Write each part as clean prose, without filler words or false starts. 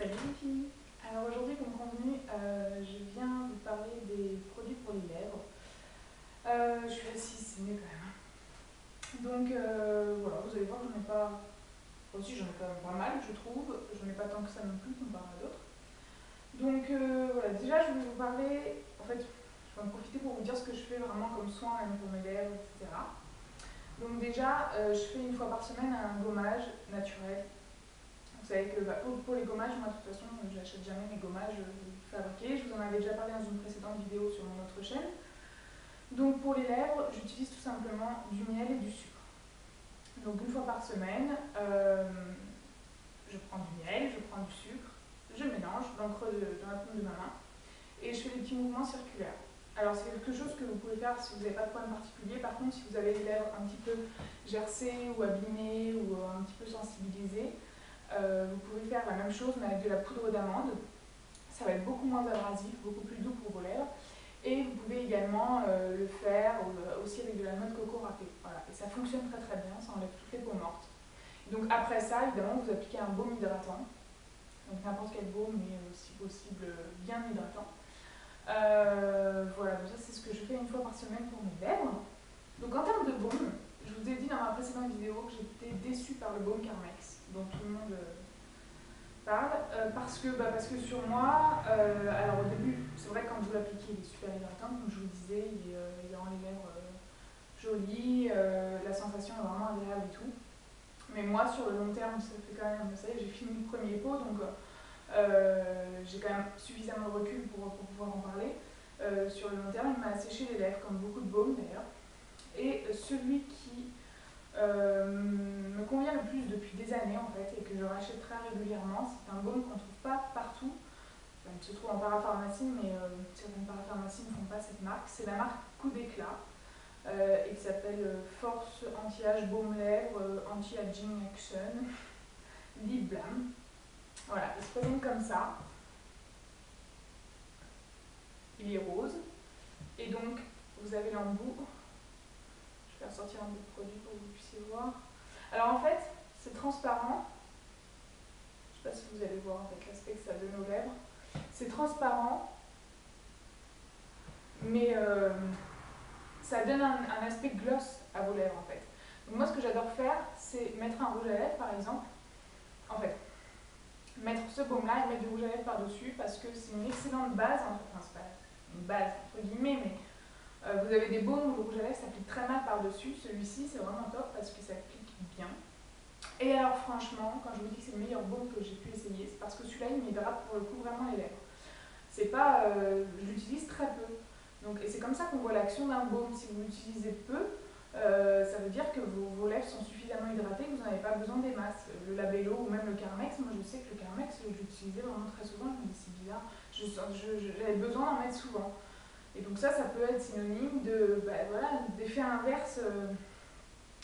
Salut les filles. Alors aujourd'hui, comme convenu, je viens vous parler des produits pour les lèvres. Je suis assise, c'est mieux quand même, hein. Donc voilà, vous allez voir, j'en ai pas. Aussi, j'en ai quand même pas mal, je trouve. J'en ai pas tant que ça non plus comparé à d'autres. Donc voilà, déjà, je voulais vous parler. En fait, je vais en profiter pour vous dire ce que je fais vraiment comme soin, même pour mes lèvres, etc. Donc déjà, je fais une fois par semaine un gommage naturel. Vous savez que pour les gommages, moi de toute façon, je n'achète jamais mes gommages fabriqués. Je vous en avais déjà parlé dans une précédente vidéo sur mon autre chaîne. Donc pour les lèvres, j'utilise tout simplement du miel et du sucre. Donc une fois par semaine, je prends du miel, je prends du sucre, je mélange dans la paume de ma main et je fais des petits mouvements circulaires. Alors c'est quelque chose que vous pouvez faire si vous n'avez pas de problème particulier. Par contre, si vous avez les lèvres un petit peu gercées ou abîmées ou un petit peu sensibilisées, vous pouvez faire la même chose mais avec de la poudre d'amande. Ça va être beaucoup moins abrasif, beaucoup plus doux pour vos lèvres. Et vous pouvez également le faire aussi avec de la noix de coco râpée. Voilà. Et ça fonctionne très très bien, ça enlève toutes les peaux mortes. Donc après ça, évidemment, vous appliquez un baume hydratant. Donc n'importe quel baume, mais si possible bien hydratant. Voilà, donc ça c'est ce que je fais une fois par semaine pour mes lèvres. Donc en termes de baume, je vous ai dit dans ma précédente vidéo que j'étais déçue par le baume Carmex, dont tout le monde parle, parce que sur moi, alors au début, c'est vrai que quand vous l'appliquez, il est super hydratant, comme je vous le disais, il rend les lèvres jolies, la sensation est vraiment agréable et tout. Mais moi, sur le long terme, ça fait quand même, vous savez, j'ai fini le premier pot, donc j'ai quand même suffisamment de recul pour pouvoir en parler. Sur le long terme, il m'a asséché les lèvres, comme beaucoup de baumes d'ailleurs. Et celui qui me convient le plus depuis des années en fait et que je rachète très régulièrement, c'est un baume qu'on ne trouve pas partout. Enfin, il se trouve en parapharmacie, mais certaines parapharmacies ne font pas cette marque. C'est la marque Coup d'éclat et qui s'appelle Force Anti-Âge Baume Lèvres Anti-Aging Action Lip Balm. Voilà, il se présente comme ça. Il est rose. Et donc, vous avez l'embout. Je vais faire sortir un peu de produit pour que vous puissiez voir. Alors en fait, c'est transparent. Je ne sais pas si vous allez voir en fait l'aspect que ça donne aux lèvres. C'est transparent, mais ça donne un aspect gloss à vos lèvres en fait. Donc moi ce que j'adore faire, c'est mettre un rouge à lèvres par exemple. En fait, mettre ce baume là et mettre du rouge à lèvres par-dessus parce que c'est une excellente base, enfin c'est pas une base entre guillemets, mais vous avez des baumes où le rouge à lèvres s'applique très mal par-dessus. Celui-ci c'est vraiment top parce que ça applique bien. Et alors franchement, quand je vous dis que c'est le meilleur baume que j'ai pu essayer, c'est parce que celui-là il m'hydrate pour le coup vraiment les lèvres. C'est pas, je l'utilise très peu. Donc, et c'est comme ça qu'on voit l'action d'un baume. Si vous l'utilisez peu, ça veut dire que vos lèvres sont suffisamment hydratées, que vous n'avez pas besoin des masses. Le Labello ou même le Carmex, moi je sais que le Carmex, je l'utilisais vraiment très souvent, je me dis c'est bizarre, j'avais besoin d'en mettre souvent. Et donc ça peut être synonyme de, voilà, d'effet inverse.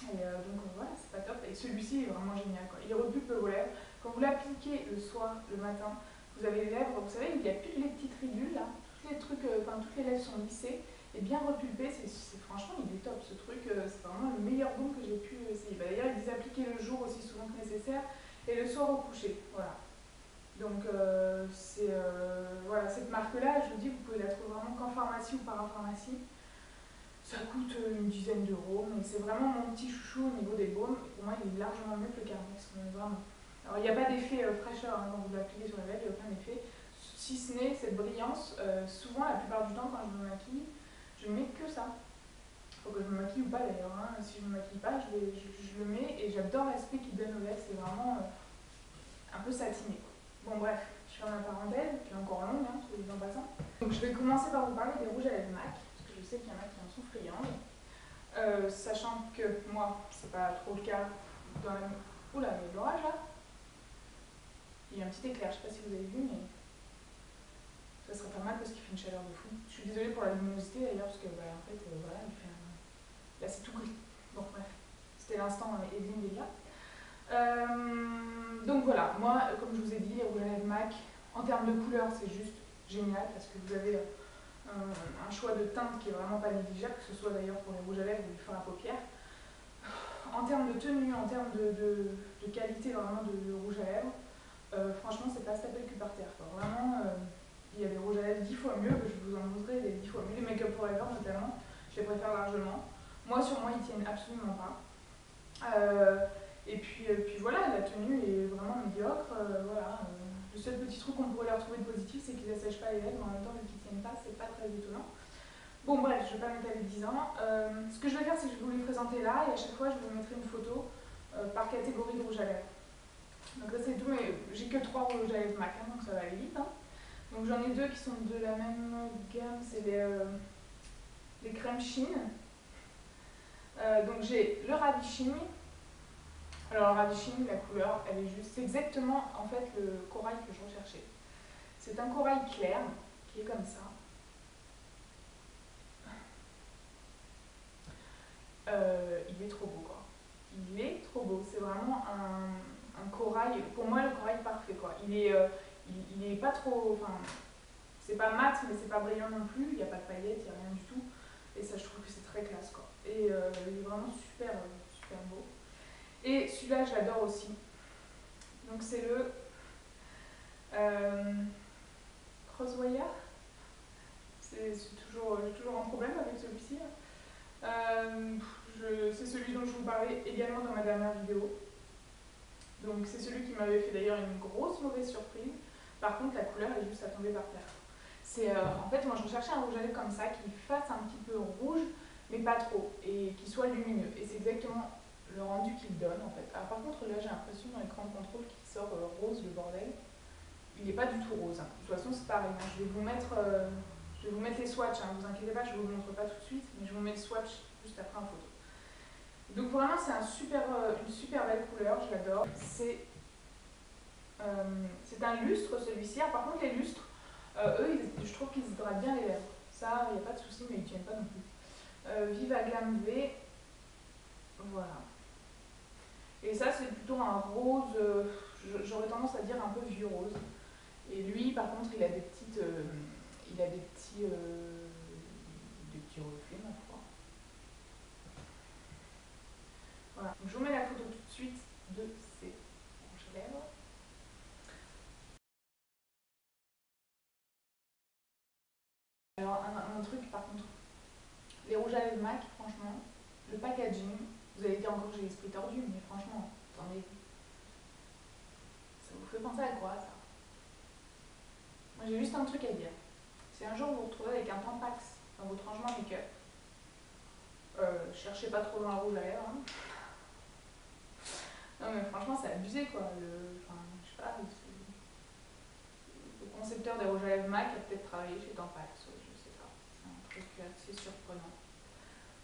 Donc voilà, c'est pas top. Et celui-ci est vraiment génial, quoi. Il repulpe vos lèvres. Quand vous l'appliquez le soir, le matin, vous avez les lèvres, vous savez, il n'y a plus les petites ridules là, tous les trucs, toutes les lèvres sont lissées et bien repulpées. Franchement, il est top ce truc, c'est vraiment le meilleur baume que j'ai pu essayer. D'ailleurs, ils disent appliquer le jour aussi souvent que nécessaire et le soir au coucher. Voilà. Donc, voilà, cette marque-là, je vous dis, vous pouvez la trouver vraiment qu'en pharmacie ou parapharmacie. Ça coûte une dizaine d'euros, mais c'est vraiment mon petit chouchou au niveau des baumes. Et pour moi, il est largement mieux que le Carmex, vraiment. Alors, il n'y a pas d'effet fraîcheur hein, quand vous l'appliquez sur la lèvre, il n'y a aucun effet. Si ce n'est cette brillance, souvent, la plupart du temps, quand je me maquille, je ne mets que ça. Il faut que je me maquille ou pas d'ailleurs. Hein. Si je ne me maquille pas, je le mets et j'adore l'aspect qu'il donne aux lèvres. C'est vraiment un peu satiné. Bon, bref, je ferme la parenthèse, qui est encore longue, hein, soit dit en passant. Donc, je vais commencer par vous parler des rouges à lèvres MAC. Je sais qu'il y en a qui en sont friandes, sachant que moi, c'est pas trop le cas dans la... Oula, il y a de l'orage là. Il y a un petit éclair, je sais pas si vous avez vu, mais ça serait pas mal parce qu'il fait une chaleur de fou. Je suis désolée pour la luminosité d'ailleurs, parce que en fait, voilà, il fait un... Là c'est tout gris. Bon, bref, c'était l'instant Evelyne Delia. Donc voilà, moi, comme je vous ai dit, les rouges à lèvres MAC, en termes de couleur, c'est juste génial parce que vous avez un choix de teinte qui est vraiment pas négligeable, que ce soit d'ailleurs pour les rouges à lèvres ou les fards à paupières. En termes de tenue, en termes de qualité vraiment de rouge à lèvres, franchement, c'est pas se taper le cul par terre, quoi. Vraiment, il y a des rouges à lèvres 10 fois mieux, je vous en montrerai des 10 fois mieux. Les Make Up Forever notamment, je les préfère largement. Moi, sur moi, ils tiennent absolument pas. Et puis voilà, la tenue est vraiment médiocre. Voilà. Le seul petit truc qu'on pourrait leur trouver de positif, c'est qu'ils assèchent pas les lèvres, mais en même temps, vu qu'ils tiennent pas, c'est pas très étonnant. Bon, bref, je vais pas m'étaler 10 ans. Ce que je vais faire, c'est que je vais vous les présenter là, et à chaque fois, je vous mettrai une photo par catégorie de rouge à lèvres. Donc là, c'est tout, mais j'ai que 3 rouges à lèvres MAC, hein, donc ça va aller vite. Hein. Donc j'en ai 2 qui sont de la même gamme, c'est les crèmes Chine. Donc j'ai le Ravishing. Alors le Ravishing, la couleur, elle est juste, c'est exactement en fait le corail que je recherchais. C'est un corail clair qui est comme ça. Il est trop beau quoi. Il est trop beau. C'est vraiment un corail, pour moi le corail parfait quoi. Il est pas trop, enfin, c'est pas mat mais c'est pas brillant non plus. Il n'y a pas de paillettes, il n'y a rien du tout. Et ça je trouve que c'est très classe quoi. Et il est vraiment super, super beau. Et celui-là je l'adore aussi. Donc c'est le Crosswire. C'est toujours un problème avec celui-ci. C'est celui dont je vous parlais également dans ma dernière vidéo. Donc c'est celui qui m'avait fait d'ailleurs une grosse mauvaise surprise. Par contre la couleur est juste à tomber par terre. En fait moi je recherchais un rouge à lèvres comme ça qui fasse un petit peu rouge mais pas trop et qui soit lumineux. Et c'est exactement le rendu qu'il donne en fait. Alors par contre là j'ai l'impression dans l'écran de contrôle qu'il sort rose le bordel. Il n'est pas du tout rose. Hein. De toute façon c'est pareil. Hein. Je vais vous mettre les swatchs, hein. Vous inquiétez pas, je ne vous le montre pas tout de suite, mais je vous mets le swatch juste après en photo. Donc vraiment c'est une super belle couleur, je l'adore. C'est un lustre celui-ci. Par contre les lustres, eux, je trouve qu'ils hydratent bien les lèvres. Ça, il n'y a pas de souci, mais ils ne tiennent pas non plus. Viva Glam V, voilà. Et ça c'est plutôt un rose, j'aurais tendance à dire un peu vieux rose. Et lui par contre il a des petits reflets ma foi. Voilà, donc je vous mets la photo tout de suite de ces rouges à lèvres. Alors un truc par contre, les rouges à lèvres MAC, franchement, le packaging, vous allez dire encore que j'ai l'esprit tordu, mais franchement, attendez, ça vous fait penser à quoi ça? Moi j'ai juste un truc à dire. Si un jour vous vous retrouvez avec un Tampax dans votre rangement make-up, cherchez pas trop dans le rouge à lèvres. Hein. Non mais franchement c'est abusé quoi. Je sais pas, le concepteur des rouges à lèvres MAC a peut-être travaillé chez Tampax, je sais pas. C'est un truc assez surprenant.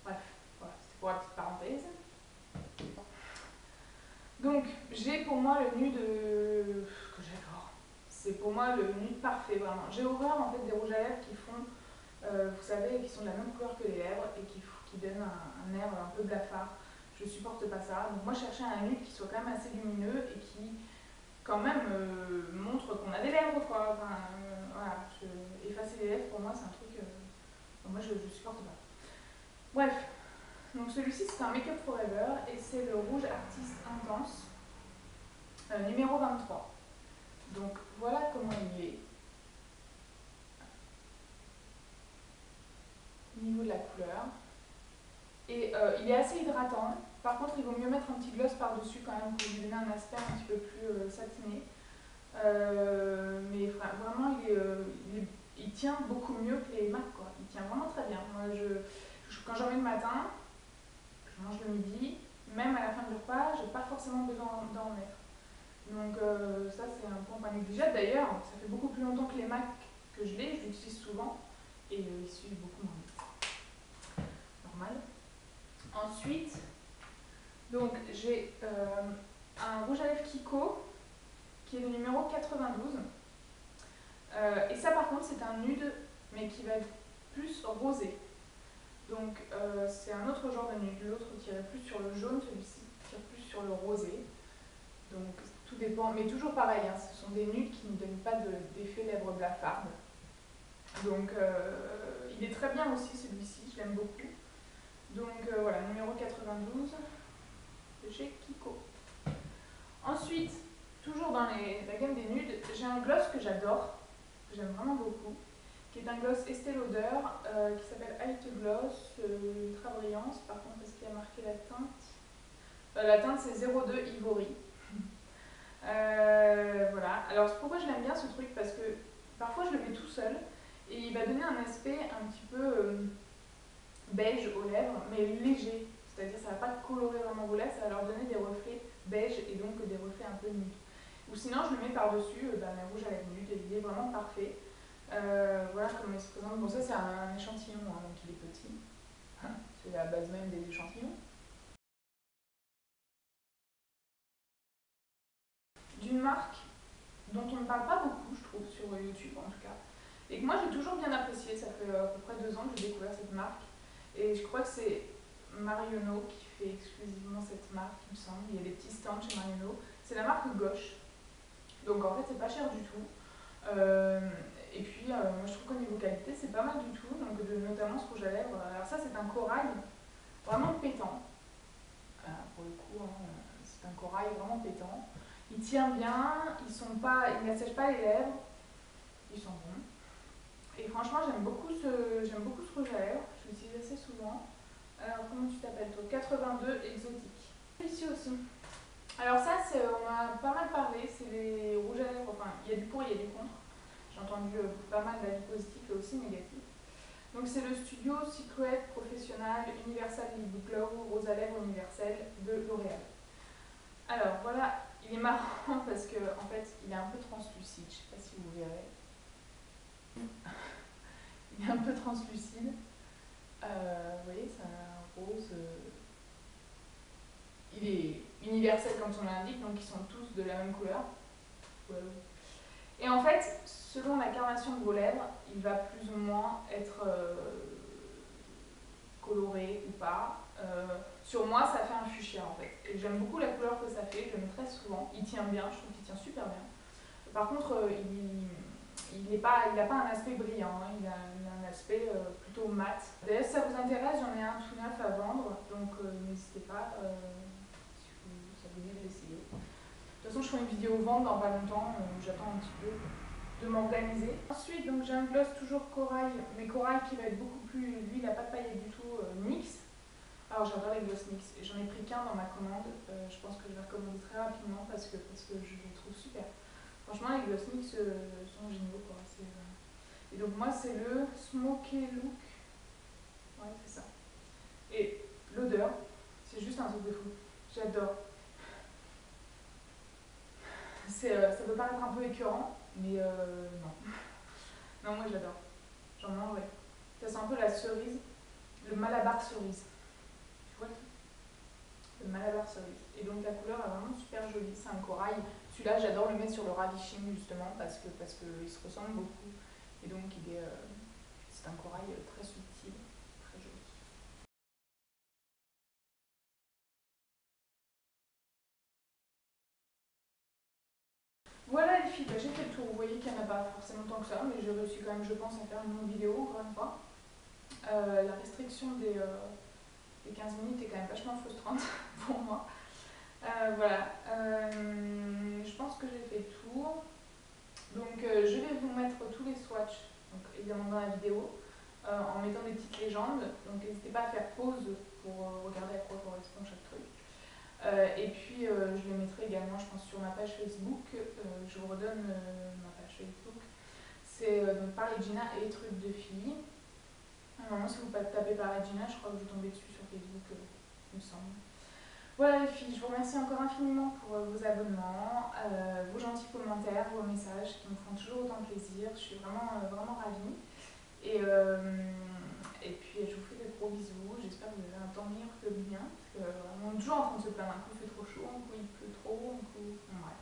Bref, voilà, c'était pour la petite parenthèse. Donc j'ai pour moi le nude que j'adore. C'est pour moi le nude parfait vraiment. J'ai horreur en fait des rouges à lèvres qui font, vous savez, qui sont de la même couleur que les lèvres et qui donnent un air un peu blafard. Je supporte pas ça. Donc moi je cherchais un nude qui soit quand même assez lumineux et qui quand même montre qu'on a des lèvres quoi. Enfin, voilà, effacer les lèvres pour moi c'est un truc, moi je supporte pas. Bref, donc celui-ci c'est un Make Up Forever et c'est le rouge Artist Intense numéro 23. Donc voilà comment il est. Au niveau de la couleur. Et il est assez hydratant. Par contre, il vaut mieux mettre un petit gloss par-dessus quand même pour lui donner un aspect un petit peu plus satiné. Mais vraiment, il tient beaucoup mieux que les MAC, quoi. Il tient vraiment très bien. Moi, quand j'en mets le matin, je mange le midi, même à la fin du repas, j'ai pas forcément besoin d'en mettre. Donc ça, c'est un point pas négligeable. D'ailleurs, ça fait beaucoup plus longtemps que les MAC que je l'utilise souvent et il suit beaucoup moins vite. Normal. Ensuite, donc j'ai un rouge à lèvres Kiko qui est le numéro 92. Et ça par contre c'est un nude mais qui va être plus rosé. Donc c'est un autre genre de nude. L'autre tirait plus sur le jaune, celui-ci tire plus sur le rosé. Donc tout dépend, mais toujours pareil, hein, ce sont des nudes qui ne donnent pas d'effet lèvres blafardes. Donc il est très bien aussi celui-ci, je l'aime beaucoup. Donc voilà, numéro 92 de chez Kiko. Ensuite, toujours dans la gamme des nudes, j'ai un gloss que j'adore, que j'aime vraiment beaucoup, qui est un gloss Estée Lauder qui s'appelle Height Gloss, ultra brillance. Par contre, est-ce qu'il y a marqué la teinte? La teinte c'est 02 Ivory. Voilà. Alors pourquoi je l'aime bien ce truc? Parce que parfois je le mets tout seul et il va donner un aspect un petit peu beige aux lèvres, mais léger. C'est-à-dire ça va pas colorer vraiment vos lèvres, ça va leur donner des reflets beige et donc des reflets un peu nude. Ou sinon je le mets par-dessus mes rouges à lèvres nude et il est vraiment parfait. Voilà comment il se présente. Bon, ça c'est un échantillon, hein, donc il est petit. C'est la base même des échantillons. D'une marque dont on ne parle pas beaucoup, je trouve, sur YouTube en tout cas, et que moi j'ai toujours bien apprécié. Ça fait à peu près 2 ans que j'ai découvert cette marque, et je crois que c'est Marionneau qui fait exclusivement cette marque, il me semble. Il y a des petits stands chez Marionneau. C'est la marque Gauche, donc en fait c'est pas cher du tout. Et puis moi je trouve qu'au niveau qualité c'est pas mal du tout, donc notamment ce rouge à lèvres. Alors ça c'est un corail vraiment pétant, pour le coup, hein, c'est un corail vraiment pétant. Il tient bien, il n'assèche pas les lèvres, ils sont bons. Et franchement j'aime beaucoup ce rouge à lèvres, je l'utilise assez souvent. Alors comment tu t'appelles toi? 82 exotique. Ici aussi. Alors ça on en a pas mal parlé, c'est les rouges à lèvres, enfin il y a du pour et il y a du contre. J'ai entendu pas mal d'avis positifs et aussi négatifs. Donc c'est le studio Secret Professional Universal Lip Glow Rose à lèvres universel de L'Oréal. Alors voilà, il est marrant parce que en fait il est un peu translucide, je sais pas si vous verrez. Il est un peu translucide. Vous voyez, c'est un rose. Il est universel comme son nom l'indique, donc ils sont tous de la même couleur. Ouais. Et en fait, selon la carnation de vos lèvres, il va plus ou moins être coloré ou pas. Sur moi, ça fait un fuchsia en fait. Et j'aime beaucoup la couleur que ça fait, je le mets très souvent. Il tient bien, je trouve qu'il tient super bien. Par contre, il n'a pas un aspect brillant, hein. Il a un aspect plutôt mat. D'ailleurs, si ça vous intéresse, j'en ai un tout neuf à vendre, donc n'hésitez pas, si ça vous dit de l'essayer. De toute façon, je ferai une vidéo vente dans pas longtemps, j'attends un petit peu de m'organiser. Ensuite, donc j'ai un gloss toujours corail, mais corail qui va être beaucoup plus, lui il n'a pas de paillettes du tout, NYX. Alors j'adore les gloss NYX, et j'en ai pris qu'un dans ma commande, je pense que je vais recommander très rapidement parce que je les trouve super. Franchement, les gloss NYX sont géniaux, quoi. Et donc moi c'est le Smoky Look, ouais c'est ça. Et l'odeur, c'est juste un truc de fou, j'adore. Ça peut paraître un peu écœurant, mais non. Non, moi j'adore. J'en mange, ouais. Ça sent un peu la cerise, le malabar cerise. Tu vois le truc? Le malabar cerise. Et donc la couleur est vraiment super jolie. C'est un corail. Celui-là, j'adore le mettre sur le ravishing justement parce que il se ressemble beaucoup. Et donc c'est un corail très subtil, très joli. Voilà les filles, j'ai fait le tour. Vous voyez qu'il n'y en a pas forcément tant que ça, mais j'ai réussi quand même, je pense, à faire une longue vidéo encore une fois. La restriction des 15 minutes est quand même vachement frustrante pour moi. Voilà, je pense que j'ai fait le tour. Donc je vais vous mettre tous les swatchs, donc, évidemment dans la vidéo, en mettant des petites légendes. Donc n'hésitez pas à faire pause pour regarder à quoi correspond chaque truc. Et puis je les mettrai également, je pense, sur ma page Facebook. Je vous redonne ma page Facebook. C'est donc Paris-Gina et trucs de filles. Normalement, si vous tapez Paris-Gina, je crois que vous tombez dessus sur Facebook, il me semble. Voilà les filles, je vous remercie encore infiniment pour vos abonnements, vos gentils commentaires, vos messages qui me font toujours autant plaisir. Je suis vraiment, vraiment ravie. Et puis je vous fais des gros bisous. J'espère que vous avez un temps meilleur que le mien. Parce que, on est toujours en train de se plaindre. Un coup il fait trop chaud, un coup il pleut trop, un coup. Bon, bref.